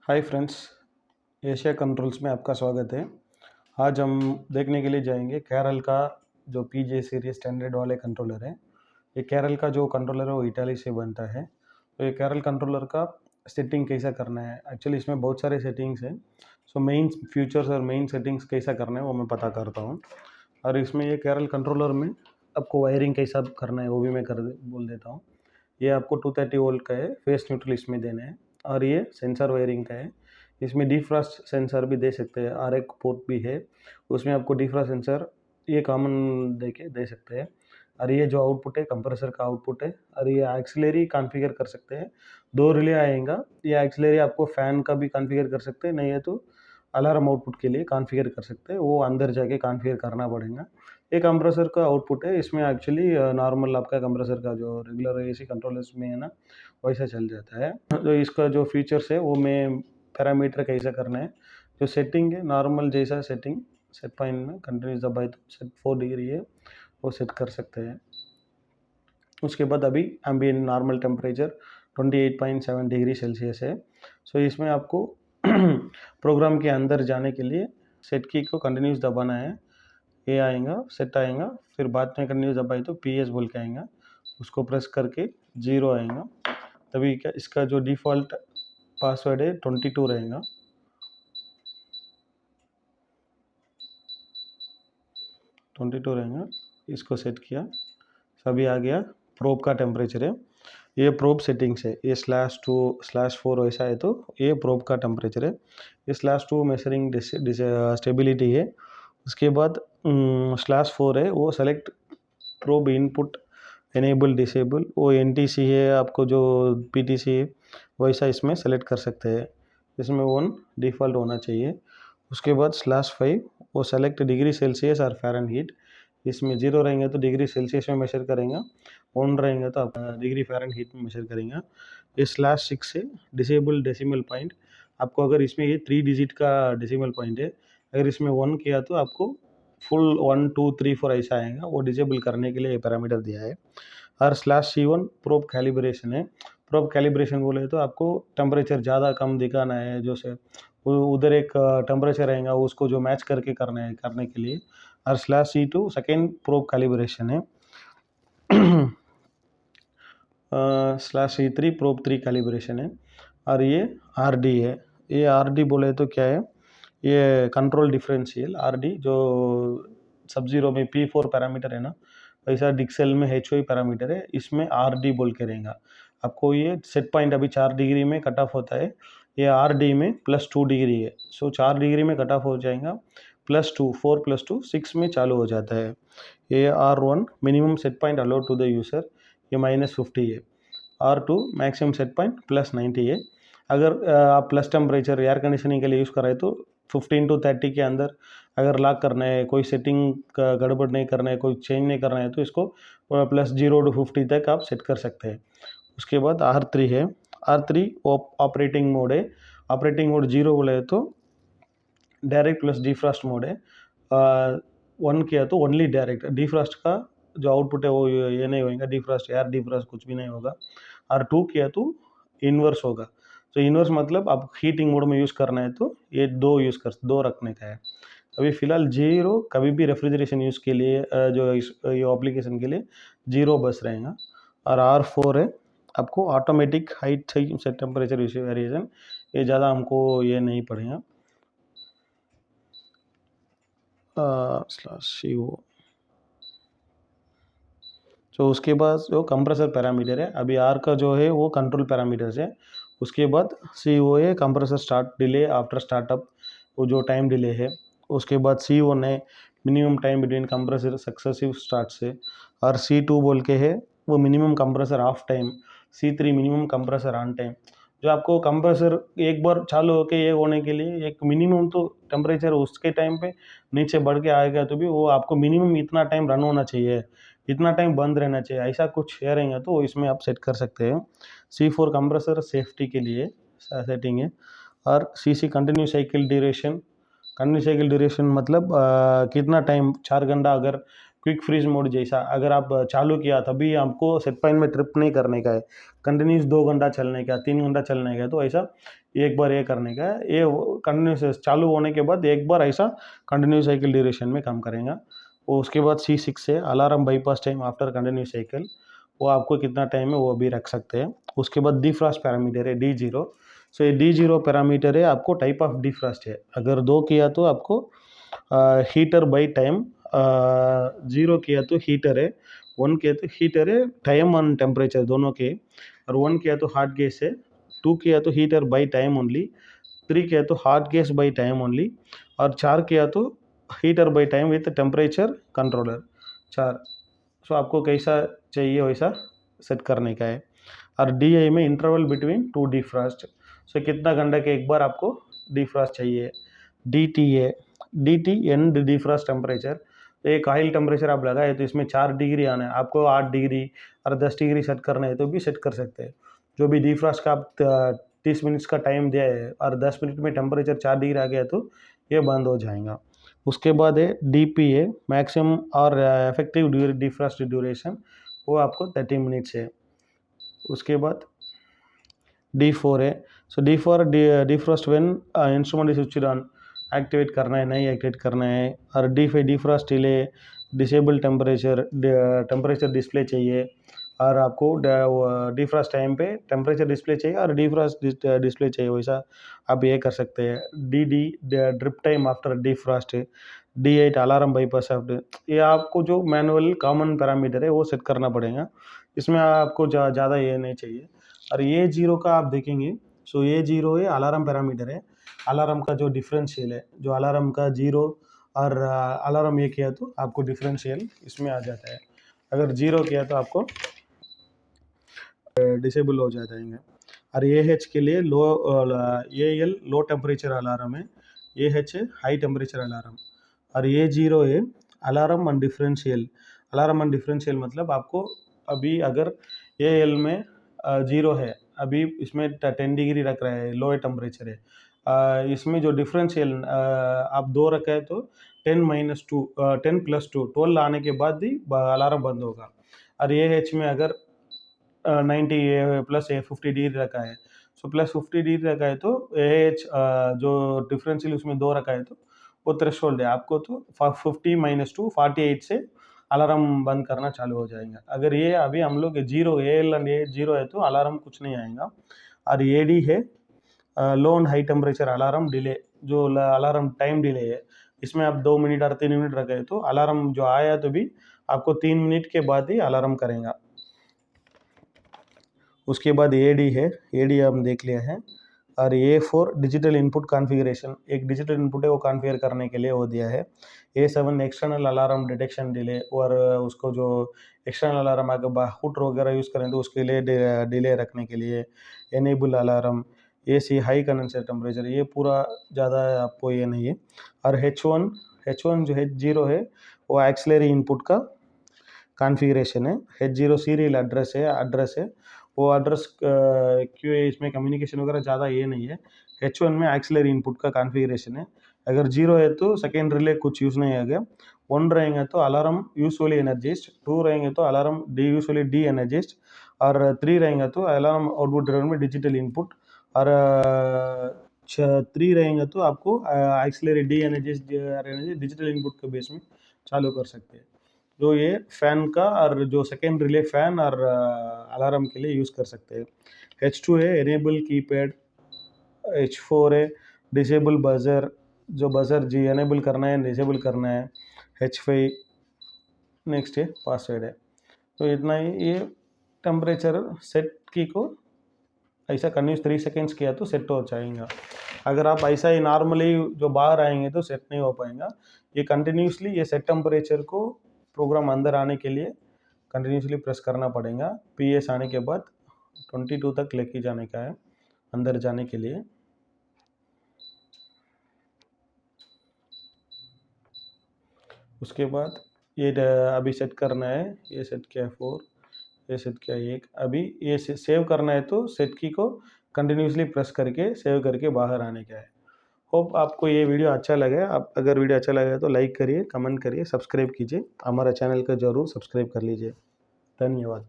Hi friends, Asia controls में आपका स्वागत है। आज हम देखने के लिए जाएंगे कैरल का जो पीजे सीरीज स्टैंडर्ड वाले कंट्रोलर है। ये कैरल का जो कंट्रोलर है वो इटाली से बनता है। तो ये कैरल कंट्रोलर का सेटिंग कैसा करना है, एक्चुअली इसमें बहुत सारे सेटिंग्स हैं। सो मेन फीचर्स और मेन सेटिंग्स कैसा करना है वो मैं पता करता हूँ। और इसमें ये कैरल कंट्रोलर में आपको वायरिंग कैसा करना है वो भी मैं बोल देता हूँ। ये आपको 230 वोल्ट का है, फेस न्यूट्रल इसमें देना है। और ये सेंसर वायरिंग का है। इसमें डिफ्रॉस्ट सेंसर भी दे सकते हैं, आर एक पोर्ट भी है उसमें आपको डिफ्रॉस्ट सेंसर ये कॉमन दे सकते हैं। और ये जो आउटपुट है कंप्रेसर का आउटपुट है। और ये एक्सिलरी कॉन्फ़िगर कर सकते हैं। दो रिले आएगा। ये एक्सिलरी आपको फ़ैन का भी कॉन्फ़िगर कर सकते हैं, नहीं है तो अलार्म आउटपुट के लिए कॉन्फ़िगर कर सकते हैं, वो अंदर जाके कॉन्फ़िगर करना पड़ेगा। ये कंप्रेसर का आउटपुट है। इसमें एक्चुअली नॉर्मल आपका कंप्रेसर का जो रेगुलर एसी कंट्रोलर्स में है ना, वैसा चल जाता है। तो इसका जो फीचर्स है वो मैं पैरामीटर कैसा करना है, जो सेटिंग है नॉर्मल जैसा सेटिंग सेट पॉइंट में कंटिन्यूस दबाए तो सेट 4 डिग्री है वो सेट कर सकते हैं। उसके बाद अभी ambient normal temperature 28.7 degree Celsius है। सो इसमें आपको प्रोग्राम के अंदर जाने के लिए सेट की को कंटिन्यूस दबाना है। ये आएगा, सेट आएगा, फिर बाद में कंटिन्यूस दबाए तो PS बोल के आएगा, उसको प्रेस करके 0 आएगा। तभी क्या इसका जो डिफ़ॉल्ट पासवर्ड है 22 रहेगा। 22 रहेगा, इसको सेट किया, सभी आ गया। प्रोब का टेम्परेचर है, ये प्रोब सेटिंग्स है। ये /2/4 ऐसा है तो ये प्रोब का टेम्परेचर है। ये /2 मेजरिंग स्टेबिलिटी है। उसके बाद /4 है वो select probe input enable disable, वो NTC है, आपको जो PTC है वैसा इसमें सेलेक्ट कर सकते हैं। इसमें 1 डिफ़ॉल्ट होना चाहिए। उसके बाद /5 वो सेलेक्ट डिग्री सेल्सियस और फ़ारेनहीट। इसमें 0 रहेंगे तो डिग्री सेल्सियस में मेजर करेंगे, 1 रहेंगे तो आप डिग्री फ़ारेनहीट में मेजर करेंगे। ये /6 से डिसेबल डेसिमल पॉइंट, आपको अगर इसमें ये 3 डिजिट का डेसिमल पॉइंट है, अगर इसमें 1 किया तो आपको फुल 1 2 3 4 ऐसा आएगा, वो डिसेबल करने के लिए ये पैरामीटर दिया है। और /C1 प्रोब कैलिब्रेशन है। प्रोब कैलिब्रेशन बोले तो आपको टेम्परेचर ज़्यादा कम दिखाना है, जो से उधर एक टेम्परेचर रहेगा उसको जो मैच करके करने के लिए। और /C2 सेकेंड प्रोब कैलिब्रेशन है। /C3 प्रोब 3 कैलिब्रेशन है। और ये RD है। ये RD बोले तो क्या है, ये कंट्रोल डिफरेंशियल RD जो सब जीरो में P4 पैरामीटर है ना, वैसा डिक्सेल में HY पैरामीटर है, इसमें RD बोल के रहेगा। आपको ये सेट पॉइंट अभी 4 डिग्री में कट ऑफ होता है, ये RD में +2 डिग्री है। सो 4 डिग्री में कट ऑफ हो जाएगा, +2 4 + 2 6 में चालू हो जाता है। ये R1 minimum set point allowed to the user, ये -50 है। R2 मैक्सिमम सेट पॉइंट +90 है। अगर आप प्लस टेम्परेचर एयर कंडीशनिंग के लिए यूज़ कर रहे हैं तो 15 to 30 के अंदर अगर लॉक करना है, कोई सेटिंग का गड़बड़ नहीं करना है, कोई चेंज नहीं करना है, तो इसको +0 to 50 तक आप सेट कर सकते हैं। उसके बाद R3 है। R3 ऑपरेटिंग मोड है। ऑपरेटिंग मोड 0 बोले तो डायरेक्ट प्लस डिफ्रॉस्ट मोड है। 1 किया तो ओनली डायरेक्ट, डिफ्रॉस्ट का जो आउटपुट है वो ये नहीं होगा, डिफ्रॉस्ट एयर डिफ्रॉस्ट कुछ भी नहीं होगा। और 2 किया तो इन्वर्स होगा। तो इन्वर्स मतलब आप हीटिंग मोड में यूज़ करना है तो ये दो रखने का है। अभी फ़िलहाल 0 कभी भी रेफ्रिजरेशन यूज़ के लिए जो ये एप्लीकेशन के लिए 0 बस रहेगा। और R4 है, आपको automatic height set temperature variation, ये ज़्यादा हमको ये नहीं पड़ेगा। /CO। तो उसके बाद जो कंप्रेसर पैरामीटर है, अभी R का जो है वो कंट्रोल पैरामीटर्स है। उसके बाद CO है compressor start delay after startup, वो जो टाइम डिले है। उसके बाद C1 है minimum time between compressor successive start से। और C2 बोल के है वो minimum compressor of time. C3 minimum compressor on time. जो आपको कंप्रेसर एक बार चालू होके ये होने के लिए एक मिनिमम तो टेम्परेचर उसके टाइम पे नीचे बढ़ के आएगा तो भी वो आपको मिनिमम इतना टाइम रन होना चाहिए, इतना टाइम बंद रहना चाहिए, ऐसा कुछ है रहेगा तो इसमें आप सेट कर सकते हैं। C4 कंप्रेसर सेफ्टी के लिए सेटिंग है। और CC continue cycle duration. Continue cycle duration मतलब कितना टाइम, 4 घंटा अगर क्विक फ्रीज मोड जैसा अगर आप चालू किया तभी आपको सेट पॉइंट में ट्रिप नहीं करने का है, कंटिन्यूस 2 घंटा चलने का, 3 घंटा चलने का है, तो ऐसा एक बार ये करने का है। ये कंटिन्यूस चालू होने के बाद एक बार ऐसा कंटिन्यूस साइकिल ड्यूरेशन में काम करेगा। वो उसके बाद C6 है alarm bypass time after continuous cycle, वो आपको कितना टाइम है वो भी रख सकते हैं। उसके बाद डिफ्रॉस्ट पैरामीटर है D0। सो ये D0 पैरामीटर है, आपको टाइप ऑफ डिफ्रॉस्ट है। अगर 2 किया तो आपको हीटर बाई टाइम, 0 किया तो हीटर है, 1 किया तो हीटर है, टाइम और टेम्परेचर दोनों के, और 1 किया तो हॉट गैस है, 2 किया तो हीटर बाई टाइम ओनली, 3 किया तो hot gas by time only, और 4 किया तो heater by time with temperature controller 4। सो आपको कैसा चाहिए वैसा सेट करने का है। और DI में इंटरवल बिटवीन 2 डिफ्रॉस्ट, सो कितना घंटे के एक बार आपको डिफ्रॉस्ट चाहिए। DT एंड डिफ्रॉस्ट टेम्परेचर, तो एक ऑयल टेम्परेचर आप लगाए तो इसमें 4 डिग्री आना है, आपको 8 डिग्री और 10 डिग्री सेट करना है तो भी सेट कर सकते हैं। जो भी डिफ्रॉस्ट का आप 30 मिनट्स का टाइम दिया है और 10 मिनट में टेम्परेचर 4 डिग्री आ गया तो ये बंद हो जाएगा। उसके बाद है DPA मैक्सिमम और इफेक्टिव डिफ्रॉस्ट ड्यूरेशन, वो आपको 30 मिनट्स है। उसके बाद D4 है, सो D4 defrost when instrument is switched on, activate करना है नहीं एक्टिवेट करना है। और D5 defrost delay, disable temperature display चाहिए, और आपको डिफ्रॉस्ट टाइम पे टेम्परेचर डिस्प्ले चाहिए और डिफ्रॉस्ट डिस्प्ले चाहिए, वैसा आप ये कर सकते हैं। DD drip time after defrost, D8 alarm bypass after, ये आपको जो मैनुअल कॉमन पैरामीटर है वो सेट करना पड़ेगा, इसमें आपको ज़्यादा ये नहीं चाहिए। और ये जीरो का आप देखेंगे, सो ये जीरो है अलार्म पैरामीटर है, अलार्म का जो डिफरेंशियल है, जो अलार्म का जीरो और अलार्म ये किया तो आपको डिफरेंशियल इसमें आ जाता है। अगर जीरो किया तो आपको डिसेबल हो जाएंगे। और AH के लिए AL लो टेम्परेचर अलार्म है, AH हाई टेम्परेचर अलार्म, और ये जीरो है alarm and differential. Alarm and differential मतलब आपको अभी अगर AL में जीरो है, अभी इसमें 10 डिग्री रख रहा है, लो टेम्परेचर है, इसमें जो डिफरेंशियल आप 2 रखा है तो 10 + 2 12 आने के बाद ही अलार्म बंद होगा। और AH में अगर 90 प्लस 50 डिग्री रखा है, सो प्लस 50 डिग्री रखा है तो AH जो डिफरेंशियल उसमें 2 रखा है तो वो थ्रेशोल्ड है, आपको तो 50 - 2 48 से अलार्म बंद करना चालू हो जाएगा। अगर ये अभी हम लोग zero AL and AH zero है तो अलार्म कुछ नहीं आएगा। और AD है low and high temperature alarm delay, जो अलार्म टाइम डिले है, इसमें आप 2 मिनट और 3 मिनट रखे तो अलार्म जो आया तो भी आपको 3 मिनट के बाद ही अलार्म करेगा। उसके बाद AD है, AD हम देख लिया है। और A4 डिजिटल इनपुट कॉन्फ़िगरेशन, एक डिजिटल इनपुट है वो कॉन्फ़िगर करने के लिए वो दिया है। A7 external alarm detection delay, और उसको जो एक्सटर्नल अलार्म अगर हुड वगैरह यूज़ करें तो उसके लिए डिले रखने के लिए। Enable alarm, AC high condenser temperature, ये पूरा ज़्यादा आपको ये नहीं है। और H1 जो H0 है वो एक्सिलरी इनपुट का कॉन्फ़िगरेशन है। H0 सीरियल एड्रेस है, वो एड्रेस क्यों है, इसमें कम्युनिकेशन वगैरह ज़्यादा ये नहीं है। H1 में एक्सिलरी इनपुट का कॉन्फ़िगरेशन है। अगर 0 है तो सेकेंड रिले कुछ यूज़ नहीं आएगा, 1 रहेंगे तो अलार्म यूजुअली एनर्जाइज्ड, 2 रहेंगे तो अलार्म यूजुअली डी एनर्जाइज्ड, और 3 रहेंगे तो अलार्म आउटपुट ड्राइवर में डिजिटल इनपुट, और 3 रहेंगे तो आपको axillary D energised digital input के बेस में चालू कर सकते हैं। जो ये फैन का और जो सेकेंड रिले फैन और अलार्म के लिए यूज़ कर सकते हैं। H2 है एनेबल कीपैड, H4 है डिसेबल बजर, जो बजर जी एनेबल करना है डिसेबल करना है। H5 नेक्स्ट है पासवर्ड है। तो इतना ही, ये टेम्परेचर सेट की को ऐसा कंटिन्यूस 3 सेकेंड्स किया तो सेट हो जाएगा। अगर आप ऐसा ही नॉर्मली जो बाहर आएंगे तो सेट नहीं हो पाएगा। ये कंटिन्यूसली ये सेट टेम्परेचर को प्रोग्राम अंदर आने के लिए कंटिन्यूसली प्रेस करना पड़ेगा। PS आने के बाद 22 तक लेके जाने का है अंदर जाने के लिए। उसके बाद ये अभी सेट करना है, ये सेट किया 4, ये सेट किया 1, अभी ये सेव करना है तो सेट की को कंटिन्यूसली प्रेस करके सेव करके बाहर आने का है। होप आपको ये वीडियो अच्छा लगे। आप अगर वीडियो अच्छा लगे तो लाइक करिए, कमेंट करिए, सब्सक्राइब कीजिए। हमारा चैनल को ज़रूर सब्सक्राइब कर लीजिए। धन्यवाद।